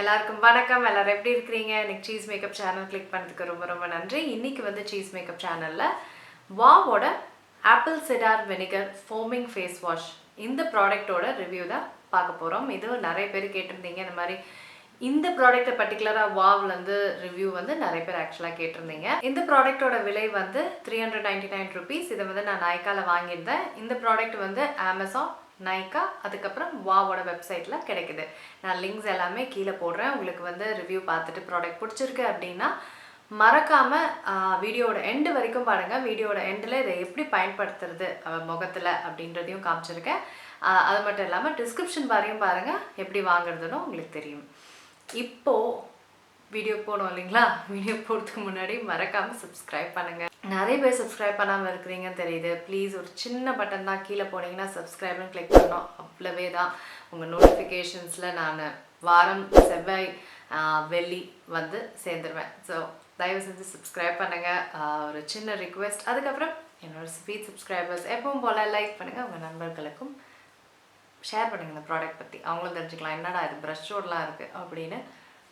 எல்லாருக்கும் வணக்கம். எல்லாரும் எப்படி இருக்கீங்க? இன்னைக்கு சீஸ் மேக்கப் சேனல் கிளிக் பண்ணதுக்கு ரொம்ப ரொம்ப நன்றி. இன்னைக்கு வந்து சீஸ் மேக்கப் சேனல்ல வாவோட apple cider vinegar foaming face wash இந்த ப்ராடக்ட்டோட ரிவ்யூ தான் பார்க்க போறோம். இது நிறைய பேர் கேட்டிருந்தீங்க. இந்த மாதிரி இந்த ப்ராடக்ட்டை பர்டிகுலராக வாவ்ல இருந்து ரிவ்யூ வந்து நிறைய பேர் ஆக்சுவலாக கேட்டிருந்தீங்க. இந்த ப்ராடக்ட்டோட விலை வந்து 399 rupees. இதை வந்து நான் நைக்கால வாங்கியிருந்தேன். இந்த ப்ராடக்ட் வந்து அமேசான், நைக்கா, அதுக்கப்புறம் வாவோட வெப்சைட்டில் கிடைக்குது. நான் லிங்க்ஸ் எல்லாமே கீழே போடுறேன். உங்களுக்கு வந்து ரிவ்யூ பார்த்துட்டு ப்ராடக்ட் பிடிச்சிருக்கு அப்படின்னா மறக்காமல் வீடியோட எண்டு வரைக்கும் பாருங்கள். வீடியோட எண்டில் இதை எப்படி பயன்படுத்துறது முகத்தில் அப்படின்றதையும் காமிச்சிருக்கேன். அது மட்டும் இல்லாமல் டிஸ்கிரிப்ஷன் பாரையும் பாருங்கள், எப்படி வாங்குறதுன்னு உங்களுக்கு தெரியும். இப்போது வீடியோ போனோம் இல்லைங்களா? வீடியோ போகிறதுக்கு முன்னாடி மறக்காமல் சப்ஸ்கிரைப் பண்ணுங்கள். நிறைய பேர் சப்ஸ்கிரைப் பண்ணாமல் இருக்கிறீங்கன்னு தெரியுது. ப்ளீஸ் ஒரு சின்ன பட்டன் தான், கீழே போனீங்கன்னா சப்ஸ்கிரைப்னு கிளிக் பண்ணோம். அவ்வளவே தான். உங்கள் நோட்டிஃபிகேஷன்ஸில் நான் வாரம் செவ்வாய் வெள்ளி வந்து சேர்ந்துருவேன். ஸோ தயவு செஞ்சு சப்ஸ்கிரைப் பண்ணுங்கள். ஒரு சின்ன ரிக்வெஸ்ட். அதுக்கப்புறம் என்னோடய ஸ்வீட் சப்ஸ்கிரைபர்ஸ் எப்பவும் போல் லைக் பண்ணுங்கள். உங்கள் நண்பர்களுக்கும் ஷேர் பண்ணுங்கள் இந்த ப்ராடக்ட் பற்றி. அவங்களும் தெரிஞ்சுக்கலாம், என்னடா இது ப்ரஷ்ஷோடலாம் இருக்குது அப்படின்னு.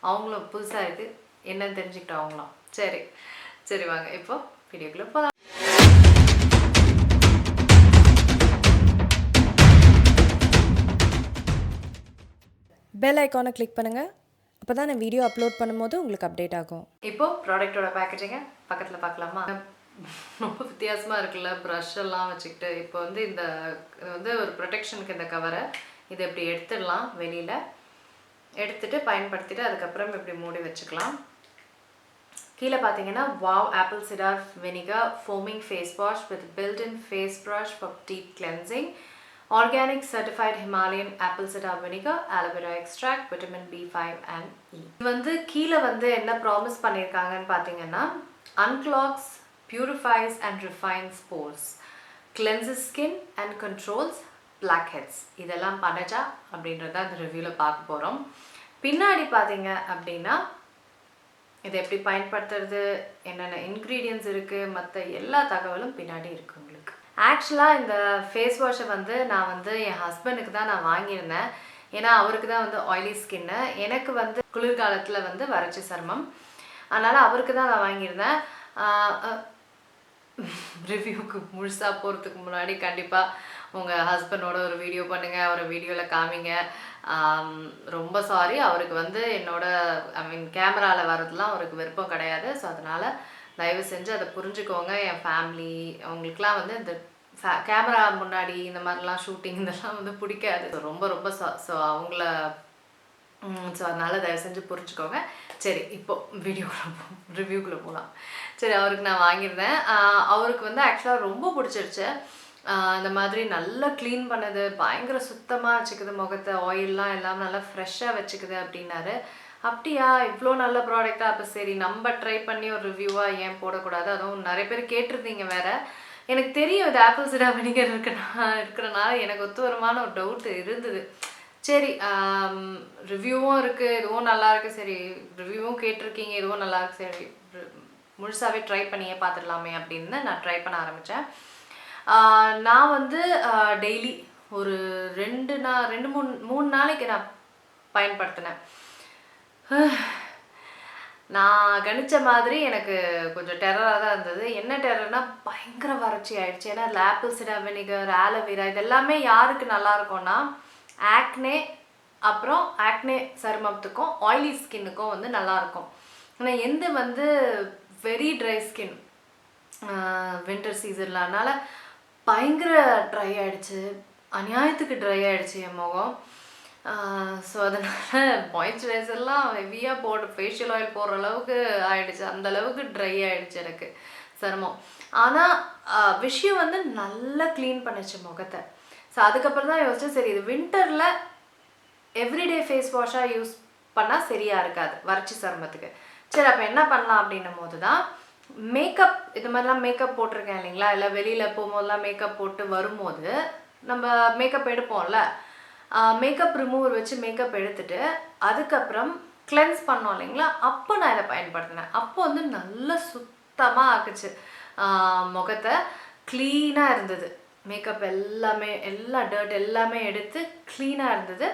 அவங்களும் புதுசாக இருக்குது என்னன்னு தெரிஞ்சுக்கிட்டோம் அவங்களும். சரி வாங்க இப்போ வீடியோக்குள்ளே போகலாம். பெல் ஐக்கானை கிளிக் பண்ணுங்கள். அப்போ தான் நான் வீடியோ அப்லோட் பண்ணும்போது உங்களுக்கு அப்டேட் ஆகும். இப்போது ப்ராடக்டோட பேக்கேஜிங்க பக்கத்தில் பார்க்கலாமா? ரொம்ப வித்தியாசமாக இருக்குல்ல, ப்ரஷ் எல்லாம் வச்சுக்கிட்டு. இப்போ வந்து இந்த வந்து ஒரு ப்ரொடெக்ஷனுக்கு இந்த கவரை இதை இப்படி எடுத்துடலாம், வெளியில் எடுத்துகிட்டு பயன்படுத்திட்டு அதுக்கப்புறம் இப்படி மூடி வச்சுக்கலாம். கீழே பார்த்தீங்கன்னா wow apple cider vinegar foaming face wash with built-in face brush for deep cleansing, organic certified Himalayan apple cider vinegar, aloe vera extract, vitamin B5 and E. இது வந்து கீழே வந்து என்ன ப்ராமிஸ் பண்ணியிருக்காங்கன்னு பார்த்தீங்கன்னா, அன்க்ளாக்ஸ், purifies and refines pores, cleanses skin and controls blackheads. இதெல்லாம் பண்ணச்சா அப்படின்றத அந்த ரிவ்யூவில் பார்க்க போகிறோம். பின்னாடி பார்த்தீங்க அப்படின்னா இதை எப்படி பயன்படுத்துறது, என்னென்ன இன்க்ரீடியன்ட்ஸ் இருக்குது, மற்ற எல்லா தகவலும் பின்னாடி இருக்குது உங்களுக்கு. ஆக்சுவலாக இந்த ஃபேஸ் வாஷை வந்து நான் வந்து என் ஹஸ்பண்டுக்கு தான் நான் வாங்கியிருந்தேன். ஏன்னா அவருக்கு தான் வந்து ஆயிலி ஸ்கின்னு, எனக்கு வந்து குளிர்காலத்தில் வந்து வறட்சி சருமம். அதனால் அவருக்கு தான் நான் வாங்கியிருந்தேன். ரிவ்யூக்கு முழுசாக போகிறதுக்கு முன்னாடி கண்டிப்பாக உங்கள் ஹஸ்பண்டோட ஒரு வீடியோ பண்ணுங்கள், அவரை வீடியோவில் காமிங்க. ரொம்ப சாரி, அவருக்கு வந்து கேமராவில் வரதுலாம் அவருக்கு விருப்பம் கிடையாது. ஸோ அதனால் தயவு செஞ்சு அதை புரிஞ்சுக்கோங்க. என் ஃபேமிலி அவங்களுக்குலாம் வந்து இந்த கேமரா முன்னாடி இந்த மாதிரிலாம் ஷூட்டிங் இதெல்லாம் வந்து பிடிக்காது. ரொம்ப ஸோ அவங்கள ஸோ அதனால் தயவு செஞ்சு புரிஞ்சுக்கோங்க. சரி, இப்போது ரிவ்யூக்குள்ளே போகலாம். சரி, அவருக்கு நான் வாங்கியிருந்தேன். அவருக்கு வந்து ஆக்சுவலாக ரொம்ப பிடிச்சிருச்சு. இந்த மாதிரி நல்லா க்ளீன் பண்ணுது, பயங்கர சுத்தமாக வச்சுக்குது முகத்தை, ஆயிலெலாம் எல்லாம் நல்லா ஃப்ரெஷ்ஷாக வச்சுக்குது அப்படின்னாரு. அப்படியா, இவ்வளோ நல்ல ப்ராடக்டாக? அப்போ சரி நம்ம ட்ரை பண்ணி ஒரு ரிவ்யூவாக ஏன் போடக்கூடாது? அதுவும் நிறைய பேர் கேட்டிருந்தீங்க வேறு. எனக்கு தெரியும் இது ஆப்பிள் சிடார் வினிகர் இருக்கிறனால எனக்கு ஒத்து வருமான ஒரு டவுட் இருந்தது. சரி, ரிவ்யூவும் இருக்குது, இதுவும் நல்லாயிருக்கு. சரி, ரிவ்யூவும் கேட்டிருக்கீங்க, இதுவும் நல்லாயிருக்கு. சரி, முழுசாகவே ட்ரை பண்ணியே பார்த்துடலாமே அப்படின்னு நான் ட்ரை பண்ண ஆரம்பித்தேன். நான் வந்து டெய்லி ஒரு 3 நாளைக்கு நான் பயன்படுத்தினேன். நான் கணித்த மாதிரி எனக்கு கொஞ்சம் டெரராக தான் இருந்தது. என்ன டெரர்னா, பயங்கர வறட்சி ஆயிடுச்சு. ஏன்னா ஆப்பிள் சிடார் வினிகர், ஆலோவேரா இது எல்லாமே யாருக்கு நல்லாயிருக்கும்னா, ஆக்னே சருமத்துக்கும் ஆயிலி ஸ்கின்னுக்கும் வந்து நல்லாயிருக்கும். ஆனால் எந்த வந்து வெரி ட்ரை ஸ்கின் வின்டர் சீசனில், அதனால் பயங்கர ட்ரை ஆகிடுச்சு, அநியாயத்துக்கு ட்ரை ஆகிடுச்சு என் முகம். ஸோ அதனால் மாய்ஸ்சரைசர்லாம் ஹெவியாக ஃபேஷியல் ஆயில் போடுற அளவுக்கு ஆகிடுச்சு. அந்தளவுக்கு ட்ரை ஆகிடுச்சு எனக்கு சருமம். ஆனால் விஷயம் வந்து நல்லா க்ளீன் பண்ணிச்சு முகத்தை. ஸோ அதுக்கப்புறம் தான் யோசிச்சேன், சரி இது வின்டரில் எவ்ரிடே ஃபேஸ் வாஷாக யூஸ் பண்ணால் சரியாக இருக்காது வறட்சி சருமத்துக்கு. சரி, அப்போ என்ன பண்ணலாம் அப்படின்னும் போது தான் மேக்கப், இது மாதிரிலாம் மேக்கப் போட்டிருக்கேன் இல்லைங்களா, இல்லை வெளியில் போகும்போதெல்லாம் மேக்கப் போட்டு வரும்போது நம்ம மேக்கப் எடுப்போம்ல, மேக்கப் ரிமூவர் வச்சு மேக்கப் எடுத்துட்டு அதுக்கப்புறம் கிளென்ஸ் பண்ணோம் இல்லைங்களா, அப்போ நான் இதை பயன்படுத்தினேன். அப்போ வந்து நல்லா சுத்தமாக ஆக்குச்சு முகத்தை, க்ளீனாக இருந்தது. மேக்கப் எல்லாமே, எல்லா டர்ட் எல்லாமே எடுத்து க்ளீனாக இருந்தது.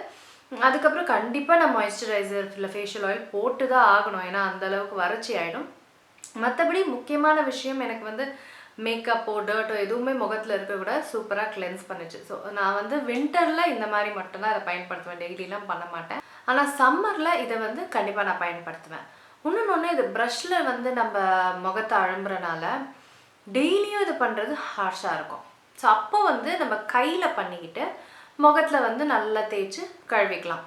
அதுக்கப்புறம் கண்டிப்பாக நான் மாய்ஸ்சரைசர் இல்லை ஃபேஷியல் ஆயில் போட்டு தான் ஆகணும், ஏன்னா அந்தளவுக்கு வறட்சி ஆகிடும். மற்றபடி முக்கியமான விஷயம் எனக்கு வந்து மேக்கப்போ டர்ட்டோ எதுவுமே முகத்தில் இருக்க கூட சூப்பராக கிளென்ஸ் பண்ணிச்சு. ஸோ நான் வந்து வின்டரில் இந்த மாதிரி மட்டும்தான் அதை பயன்படுத்துவேன், டெய்லிலாம் பண்ண மாட்டேன். ஆனால் சம்மரில் இதை வந்து கண்டிப்பாக நான் பயன்படுத்துவேன். இன்னொன்று, இது ப்ரஷ்ஷில் வந்து நம்ம முகத்தை அழும்புறனால டெய்லியும் இது பண்ணுறது ஹார்ஷாக இருக்கும். ஸோ அப்போ வந்து நம்ம கையில் பண்ணிக்கிட்டு முகத்தில் வந்து நல்லா தேய்ச்சி கழுவிக்கலாம்.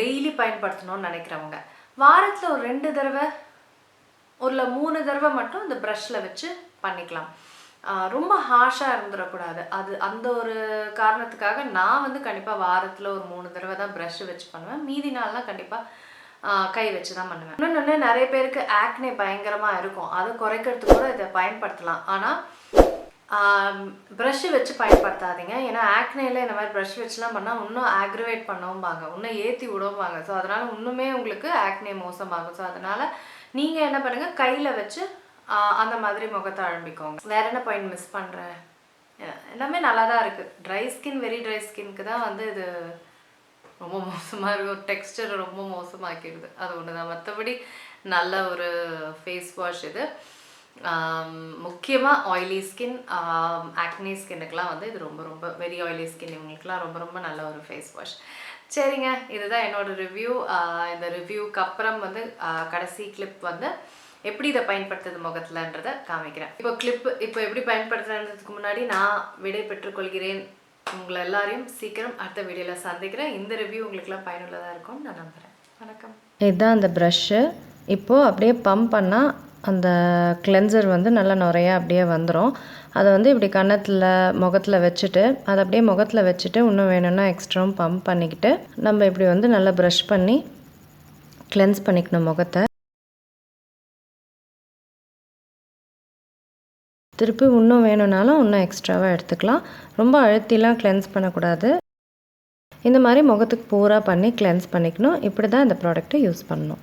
டெய்லி பயன்படுத்தணும்னு நினைக்கிறவங்க வாரத்தில் ஒரு 2 தடவை ஒரு 3 தடவை மட்டும் இந்த ப்ரஷ்ஷில் வச்சு பண்ணிக்கலாம். ரொம்ப ஹார்ஷாக இருந்துடக்கூடாது. அந்த ஒரு காரணத்துக்காக நான் வந்து கண்டிப்பாக வாரத்தில் ஒரு 3 தடவை தான் ப்ரஷ்ஷு வச்சு பண்ணுவேன். மீதி நாள்லாம் கண்டிப்பாக கை வச்சு தான் பண்ணுவேன். இன்னொன்று, நிறைய பேருக்கு ஆக்னே பயங்கரமாக இருக்கும், அதை குறைக்கிறதுக்கு கூட இதை பயன்படுத்தலாம். ஆனால் ப்ரஷ்ஷு வச்சு பயன்படுத்தாதீங்க. ஏன்னா ஆக்னேயில் இந்த மாதிரி ப்ரஷ் வச்சுலாம் பண்ணால் இன்னும் ஆக்ரிவேட் பண்ணவும்பாங்க, இன்னும் ஏற்றி விடவும்பாங்க. ஸோ அதனால் இன்னுமே உங்களுக்கு ஆக்னே மோசமாகும். ஸோ அதனால் நீங்கள் என்ன பண்ணுங்கள், கையில் வச்சு அந்த மாதிரி முகத்தை அழும்பிக்கோங்க. வேறு என்ன பாயிண்ட் மிஸ் பண்ணுறேன்? எல்லாமே நல்லா தான் இருக்குது. ட்ரை ஸ்கின், வெரி ட்ரை ஸ்கின்க்கு தான் வந்து இது ரொம்ப மோசமாக இருக்கும், டெக்ஸ்டர் ரொம்ப மோசமாக்கிடுது. அது ஒன்று தான். மற்றபடி நல்ல ஒரு ஃபேஸ் வாஷ் இது. முக்கியமாக ஆயிலி ஸ்கின், ஆக்னே ஸ்கின்னுக்கெலாம் வந்து இது ரொம்ப ரொம்ப வெரி ஆயிலி ஸ்கின் இவங்களுக்குலாம் ரொம்ப ரொம்ப நல்ல ஒரு ஃபேஸ் வாஷ். சரிங்க, இதுதான் என்னோடய ரிவ்யூ. இந்த ரிவ்யூக்கு அப்புறம் வந்து கடைசி கிளிப் வந்து எப்படி இதை பயன்படுத்துறது முகத்துலன்றதை காமிக்கிறேன். இப்போ எப்படி பயன்படுத்துறதுக்கு முன்னாடி நான் விடை பெற்றுக்கொள்கிறேன். உங்களை எல்லாரையும் சீக்கிரம் அடுத்த வீடியோவில் சந்திக்கிறேன். இந்த ரிவ்யூ உங்களுக்குலாம் பயனுள்ளதாக இருக்கும்னு நான் நம்புகிறேன். வணக்கம். இதுதான் அந்த ப்ரஷ்ஷு. இப்போது அப்படியே பம்ப் பண்ணால் அந்த கிளென்சர் வந்து நல்லா நிறையா அப்படியே வந்துடும். அதை வந்து இப்படி கன்னத்தில் முகத்தில் வச்சுட்டு அதை அப்படியே முகத்தில் வச்சுட்டு இன்னும் வேணும்னா எக்ஸ்ட்ராவும் பம்ப் பண்ணிக்கிட்டு நம்ம இப்படி வந்து நல்லா ப்ரஷ் பண்ணி கிளென்ஸ் பண்ணிக்கணும் முகத்தை. திருப்பி இன்னும் வேணும்னாலும் இன்னும் எக்ஸ்ட்ராவாக எடுத்துக்கலாம். ரொம்ப அழுத்திலாம் கிளென்ஸ் பண்ணக்கூடாது. இந்த மாதிரி முகத்துக்கு பூரா பண்ணி கிளென்ஸ் பண்ணிக்கணும். இப்படி தான் இந்த ப்ராடக்ட்டை யூஸ் பண்ணணும்.